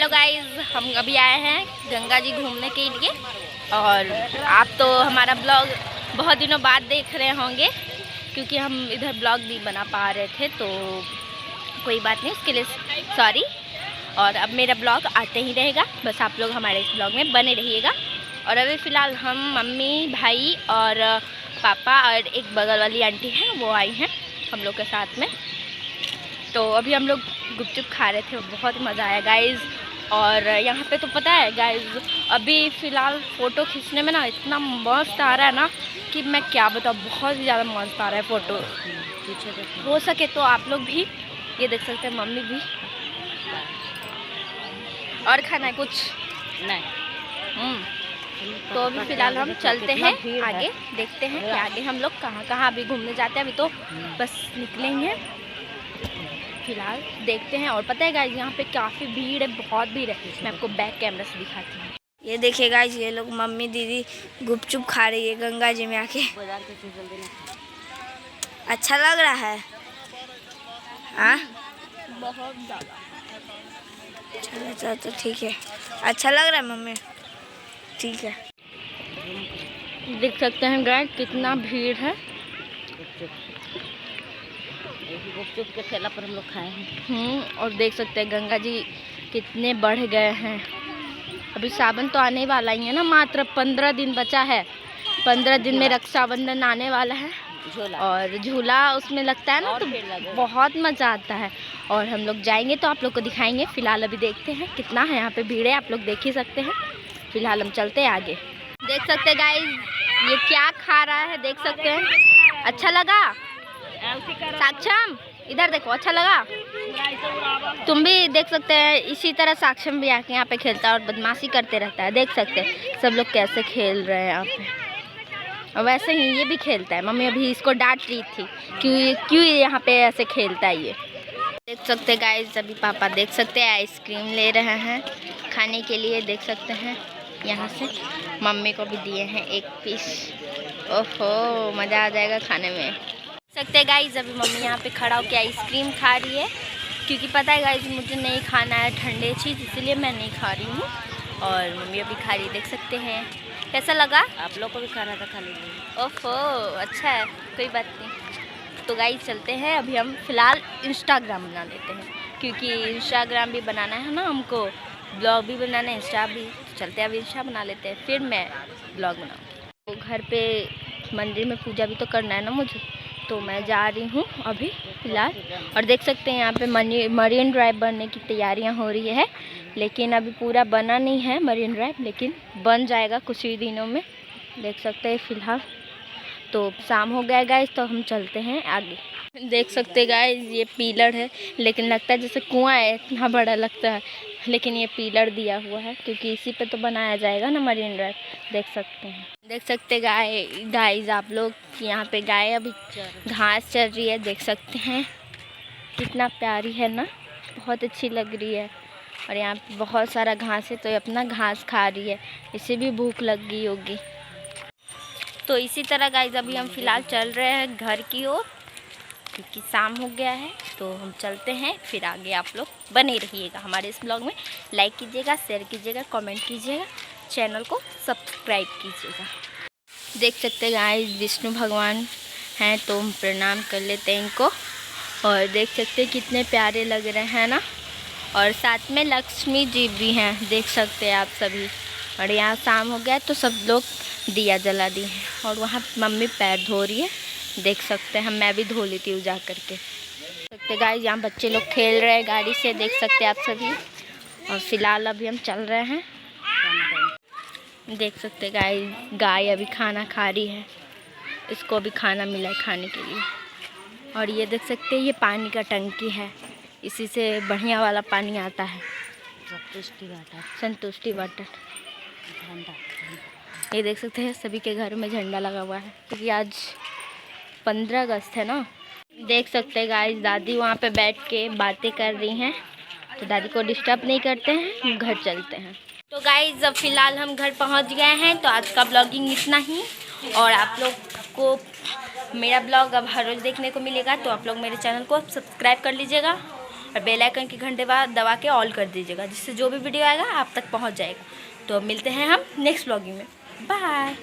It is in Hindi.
हेलो गाइस, हम अभी आए हैं गंगा जी घूमने के लिए। और आप तो हमारा ब्लॉग बहुत दिनों बाद देख रहे होंगे क्योंकि हम इधर ब्लॉग नहीं बना पा रहे थे, तो कोई बात नहीं, उसके लिए सॉरी। और अब मेरा ब्लॉग आते ही रहेगा, बस आप लोग हमारे इस ब्लॉग में बने रहिएगा। और अभी फ़िलहाल हम मम्मी, भाई और पापा और एक बगल वाली आंटी हैं, वो आई हैं हम लोग के साथ में। तो अभी हम लोग गुपचुप खा रहे थे, बहुत मज़ा आया गाइज़। और यहाँ पे तो पता है गाइज़, अभी फ़िलहाल फ़ोटो खींचने में ना इतना मस्त आ रहा है ना कि मैं क्या बताऊँ, बहुत ही ज़्यादा मस्त आ रहा है फ़ोटो। हो सके तो आप लोग भी ये देख सकते हैं, मम्मी भी। और खाना है कुछ नहीं। तो अभी फ़िलहाल हम चलते हैं आगे, देखते हैं कि आगे हम लोग कहाँ अभी घूमने जाते हैं। अभी तो बस निकलेंगे, फिलहाल देखते हैं। और पता है गाइस, यहाँ पे काफ़ी भीड़ है, बहुत भीड़ है। मैं आपको बैक कैमरा से दिखाती हूँ। ये देखिए गाइस, ये लोग मम्मी दीदी गुपचुप खा रही है गंगा जी में आके। अच्छा लग रहा है हाँ, बहुत ज़्यादा। चलो तो ठीक है, अच्छा लग रहा है मम्मी, ठीक है। देख सकते हैं गाइस कितना भीड़ है। गुपचुप के ठेला पर हम लोग खाए हैं। और देख सकते हैं गंगा जी कितने बढ़ गए हैं। अभी सावन तो आने वाला ही है ना, मात्र 15 दिन बचा है। 15 दिन में रक्षाबंधन आने वाला है और झूला उसमें लगता है ना, तो बहुत मज़ा आता है। और हम लोग जाएंगे तो आप लोग को दिखाएंगे। फ़िलहाल अभी देखते हैं कितना है यहाँ पे भीड़ है, आप लोग देख ही सकते हैं। फ़िलहाल हम चलते हैं आगे। देख सकते हैं गाइस, ये क्या खा रहा है, देख सकते हैं। अच्छा लगा साक्षम, इधर देखो, अच्छा लगा। तुम भी देख सकते हैं, इसी तरह साक्षम भी आके यहाँ पे खेलता है और बदमाशी करते रहता है। देख सकते हैं सब लोग कैसे खेल रहे हैं यहाँ पे। और वैसे ही ये भी खेलता है। मम्मी अभी इसको डांट रही थी क्यों यहाँ पे ऐसे खेलता है ये। देख सकते हैं गाइस, अभी पापा देख सकते हैं आइसक्रीम ले रहे हैं खाने के लिए। देख सकते हैं यहाँ से मम्मी को भी दिए हैं एक पीस। ओहो, मज़ा आ जाएगा खाने में। सकते हैं गाइस, अभी मम्मी यहाँ पे खड़ा होकर आइसक्रीम खा रही है क्योंकि पता है गाइस, मुझे नहीं खाना है ठंडे चीज़, इसलिए मैं नहीं खा रही हूँ। और मम्मी अभी खा रही है, देख सकते हैं। कैसा लगा? आप लोग को भी खाना था, खा लीजिए। ओहो, अच्छा है, कोई बात नहीं। तो गाइस चलते हैं, अभी हम फ़िलहाल इंस्टाग्राम बना लेते हैं क्योंकि इंस्टाग्राम भी बनाना है ना हमको, ब्लॉग भी बनाना है, इंस्टा भी। तो चलते हैं, अभी इंस्टा बना लेते हैं, फिर मैं ब्लॉग बनाऊँगी। तो घर पर मंदिर में पूजा भी तो करना है ना मुझे, तो मैं जा रही हूँ अभी फ़िलहाल। और देख सकते हैं यहाँ पे मरीन ड्राइव बनने की तैयारियाँ हो रही है, लेकिन अभी पूरा बना नहीं है मरीन ड्राइव, लेकिन बन जाएगा कुछ ही दिनों में। देख सकते हैं फ़िलहाल तो शाम हो गया गाइस, तो हम चलते हैं आगे। देख सकते हैं गाइस, ये पिलर है, लेकिन लगता है जैसे कुआं है, इतना बड़ा लगता है। लेकिन ये पिलर दिया हुआ है क्योंकि इसी पे तो बनाया जाएगा ना मरीन ड्राइव। देख सकते गाइस आप लोग, यहाँ पे गाय अभी घास चल रही है। देख सकते हैं कितना प्यारी है ना, बहुत अच्छी लग रही है। और यहाँ पे बहुत सारा घास है, तो ये अपना घास खा रही है, इसे भी भूख लग गई होगी। तो इसी तरह गाइस अभी हम फ़िलहाल चल रहे हैं घर की ओर क्योंकि शाम हो गया है। तो हम चलते हैं, फिर आगे आप लोग बने रहिएगा हमारे इस ब्लॉग में। लाइक कीजिएगा, शेयर कीजिएगा, कमेंट कीजिएगा, चैनल को सब्सक्राइब कीजिएगा। देख सकते हैं गाइस, विष्णु भगवान हैं, तो हम प्रणाम कर लेते हैं इनको। और देख सकते हैं कितने प्यारे लग रहे हैं ना। और साथ में लक्ष्मी जी भी हैं, देख सकते हैं आप सभी। और यहाँ शाम हो गया तो सब लोग दिया जला दिए हैं। और वहाँ मम्मी पैर धो रही है, देख सकते हैं। मैं भी धो लेती हूँ जा करके। देख सकते गाइस, यहाँ बच्चे लोग खेल रहे हैं गाड़ी से, देख सकते हैं आप सभी। और फ़िलहाल अभी हम चल रहे हैं। देख सकते गाइस, गाय अभी खाना खा रही है, इसको भी खाना मिला है खाने के लिए। और ये देख सकते हैं, ये पानी का टंकी है, इसी से बढ़िया वाला पानी आता है, संतुष्टि वाटर। ये देख सकते हैं सभी के घर में झंडा लगा हुआ है क्योंकि आज 15 अगस्त है ना। देख सकते हैं गाइस, दादी वहाँ पे बैठ के बातें कर रही हैं, तो दादी को डिस्टर्ब नहीं करते हैं, हम घर चलते हैं। तो गाइस अब फ़िलहाल हम घर पहुँच गए हैं, तो आज का ब्लॉगिंग इतना ही। और आप लोग को मेरा ब्लॉग अब हर रोज़ देखने को मिलेगा, तो आप लोग मेरे चैनल को सब्सक्राइब कर लीजिएगा और बेल आइकन की घंटे दबा के ऑल कर दीजिएगा, जिससे जो भी वीडियो आएगा आप तक पहुँच जाएगा। तो अब मिलते हैं हम नेक्स्ट व्लॉगिंग में। बाय।